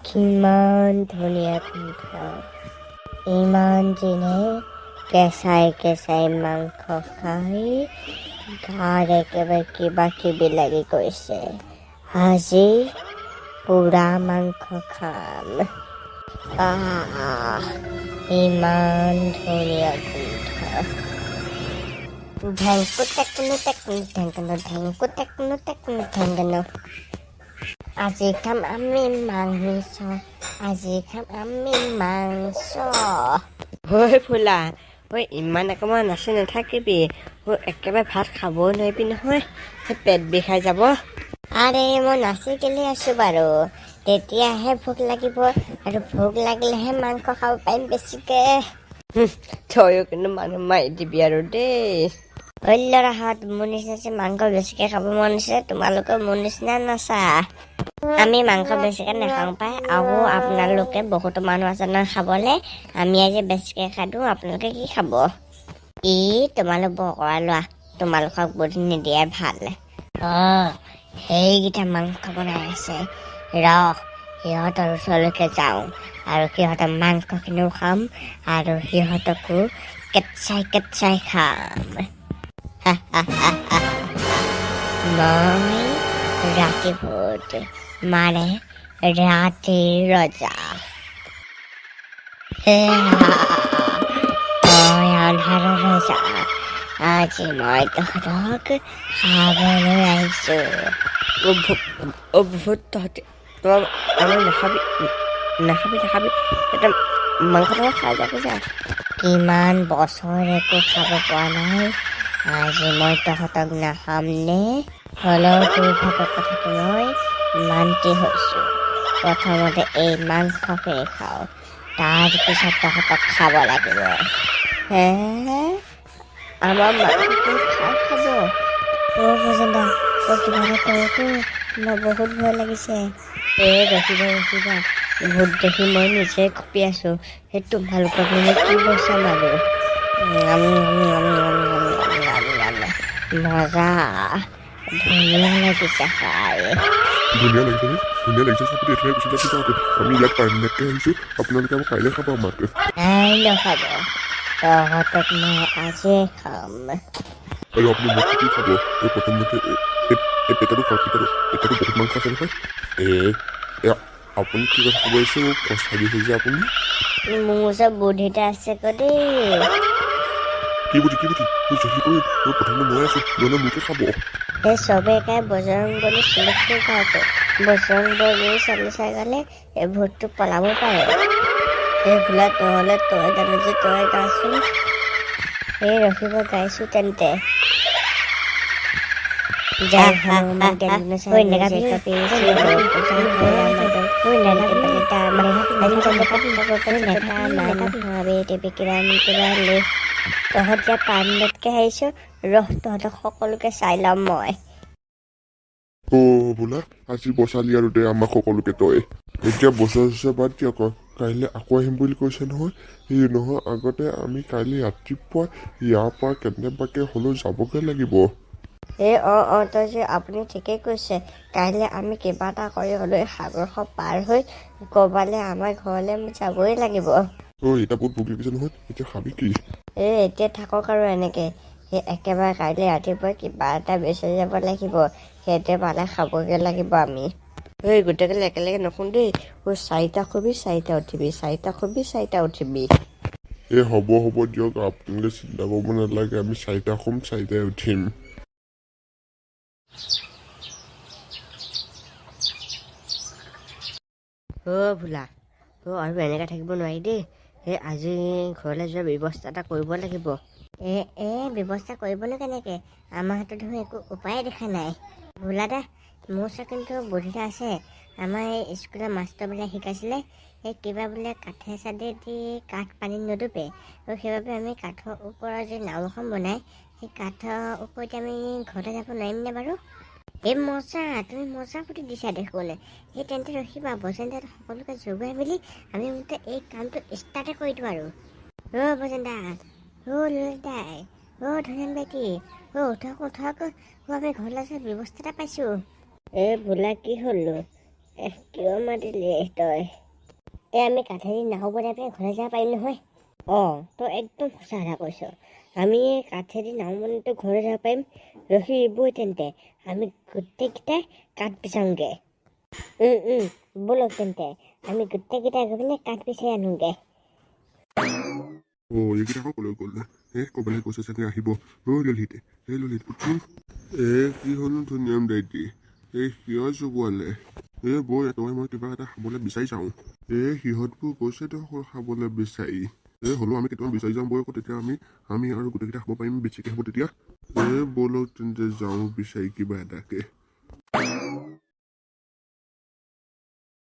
কিমান ধুনীয়া গোন্ধ ইমান দিনে কেঁচাই কেঁচাই মাংস খাই গাৰ একেবাৰে কিবা কিবি লাগি গৈছে আজি পুৰা মাংস খাম ইমান ধুনীয়া গোন্ধ ঢেংকু টেকনো টেকনো ঢেংকনো ঢেংকু টেকনো টেকনো ঢেংকনো আজি খাম আমি মাংস আজি খাম আমি মাংস হৈ ফুলা হৈ ইমান অকণমান নাচি নাথাকিবি হৈ একেবাৰে ভাত খাবও নোৱাৰিবি নহয় পেট বিষাই যাব আৰে মই নাচি কেলি আছোঁ বাৰু তেতিয়াহে ভোক লাগিব আৰু ভোক লাগিলেহে মাংস খাব পাৰিম বেছিকৈ তয়ো কিন্তু মানুহ মাৰি দিবি আৰু দেই ল'ৰাহঁত মোৰ নিচিনা মাংস বেছিকৈ খাব মন আছে তোমালোকে মোৰ নিচিনা নাচা আমি মাংস বেছিকৈ নাখাওঁ পাই আৰু আপোনালোকে বহুতো মানুহ আছে নহয় খাবলৈ আমি আজি বেছিকৈ খাই দিওঁ আপোনালোকে কি খাব তোমালোক বকৰা লোৱা তোমালোকক বুদ্ধি নিদিয়াই ভাল সেইকেইটা মাংস বনাই আছে সিহঁতৰ ওচৰলৈকে যাওঁ আৰু সিহঁতৰ মাংসখিনিও খাম আৰু সিহঁতকো কেটচাই কেটচাই খাম মই ৰাতি ভূত মানে ৰাতি ৰজা মই আন্ধাৰৰ ৰজা আজি মই তহঁতক খাবলৈ আহিছোঁ ভূত তহঁতি তই আমি নাখাবি নাখাবি নাখাবি এটা মাংস থকা খাই যাবি যায় কিমান বছৰ একো খাব পৰা নাই আজি মই তহঁতক নাখামনে হ'লেও তোৰ ভাগৰ কথাটো মই মান্তি হৈছোঁ প্ৰথমতে এই মাংসখিনি খাওঁ তাৰপিছত তহঁতক খাব লাগিব আমাৰ মাংসটো খাই খাব বজেন্দা কিবা এটা কৰোঁতো মোৰ বহুত ভয় লাগিছে ৰখিবা ভূত দেখি মই নিজে কঁপি আছোঁ সেই তোমালোকক মানে কি বচাম আৰু মজা ধুনীয়া লাগিছে খাই ধুনীয়া লাগিছে চাপি এতিয়াই গুচি যাবি যাওঁতে আমি ইয়াত পাৰ্মিনেণ্টকৈ আহিছোঁ আপোনালোকে আকৌ কাইলৈ খাব আমাক নাই নাখাব তহঁতক মই আজিয়ে খাম আৰু আপুনি মোক কি খাব এই প্ৰথমতে এই পেটাটো খাওক পেটাটো বহুত মাংস আছে নহয় আপুনি কি কথা ক'ব আহিছে মোক কষ্ট দিছে যে আপুনি মোৰ ওচৰত বুদ্ধিটা আছে আকৌ দেই কি বুদ্ধি জলদি কৰি মই প্ৰথমতে মই আছোঁ নহ'লে মোকে খাব এই চবে একাই বজৰং বলি চিলেক্টটো গাওঁতে বজৰং বলি চাই গ'লে এই ভূতটো পলাব পাৰে এই ভোলাত নহ'লে তই জানো যে তই গাচোন এই ৰখিব গাইছোঁ তেন্তে তহঁত ইয়াত পাৰ্মিনেণ্টকৈ আহিছোঁ তহঁতক সকলোকে চাই ল'ম মই বোলা আজি বচালি আৰু দে আমাক সকলোকে তই এতিয়া বছৰ বাদ দিয়ক কাইলৈ আকৌ আহিম বুলি কৈছে নহয় নহয় আগতে আমি কাইলৈ ৰাতিপুৱা ইয়াৰ পৰা কেনেবাকৈ হ'লেও যাবগৈ লাগিব তই যে আপুনি ঠিকেই কৈছে কাইলৈ আমি কিবা এটা কৰি হ'লেও সাগৰখন পাৰ হৈ ক'ৰবালৈ আমাৰ ঘৰলৈ যাবই লাগিব এতিয়া বহুত ভোক লাগিছে নহয় এতিয়া খাবি কি এতিয়া থাকক আৰু এনেকৈ সেই একেবাৰে কাইলৈ ৰাতিপুৱা কিবা এটা বিচাৰি যাব লাগিব সেইটোৱে পালে খাবগৈ লাগিব আমি গোটেইগাল একেলগে নশুন দেই 4টা শুবি 4টা উঠিবি 4টা শুবি 4টা উঠিবি হ'ব দিয়ক আপোনালোকে চিন্তা কৰিব নালাগে আমি 4টা শুম 4টাই উঠিম ভোলা আৰু এনেকৈ থাকিব নোৱাৰি দেই আজি ঘৰলৈ যোৱাৰ ব্যৱস্থা এটা কৰিব লাগিব ব্যৱস্থা কৰিবনো কেনেকৈ আমাৰ হাতত দেখোন একো উপায়ে দেখা নাই ভোলা দা মোৰ ওচৰত কিন্তু বুদ্ধিটা আছে আমাৰ এই স্কুলৰ মাষ্টৰবিলাক শিকাইছিলে সেই কিবা বোলে কাঠে চাদে দি কাঠ পানীত নুডুবে আৰু সেইবাবে আমি কাঠৰ ওপৰত যে নাও এখন বনাই সেই কাঠৰ ওপৰত আমি ঘৰলৈ যাব নোৱাৰিমনে বাৰু তুমি মজা বুদ্ধি দিছা দেখোন সেই তেন্তে ৰখিবা বজেন্দা সকলোকে জগুৱাই মেলি আমি মুঠতে এই কামটো ষ্টাৰ্টে কৰি দিওঁ আৰু বজেন্দা ললিতাই ধনেন বেটি উঠক আমি ঘৰলৈ যোৱাৰ ব্যৱস্থা এটা পাইছোঁ ভোলা কি হ'লো কিয় মাতিলি তই আমি কাঠেদি নাও বনাই পেলাই ঘৰলৈ যাব পাৰিম নহয় তই একদম সঁচা কথা কৈছ আমি কাঠেদি নাও বনাইতো ঘৰলৈ যাব পাৰিম ৰখিবই তেন্তে আমি গোটেইকেইটাই কাঠ বিচাৰোঁগৈ ব'লক তেন্তে আমি গোটেইকেইটাই গৈ পিনে কাঠ বিচাৰি আনোগৈ এইকেইটা আকৌ ক'লৈ গ'ল ক'বলৈ কৈছে চাগে আহিব ললিত উঠোন কি হ'লনো ধুনীয়াম দাইটি কিয় জগোৱালে বৈ তই মই কিবা এটা খাবলৈ বিচাৰি যাওঁ সিহঁতবোৰ গৈছে দেখোন খাবলৈ বিচাৰি হ'লেও আমি কেইটামান বিচাৰি যাওঁ বৈ আকৌ তেতিয়া আমি আৰু গোটেইকেইটা খাব পাৰিম বেছিকৈ হ'ব তেতিয়া ব'লক তেন্তে যাওঁ বিচাৰি কিবা এটাকে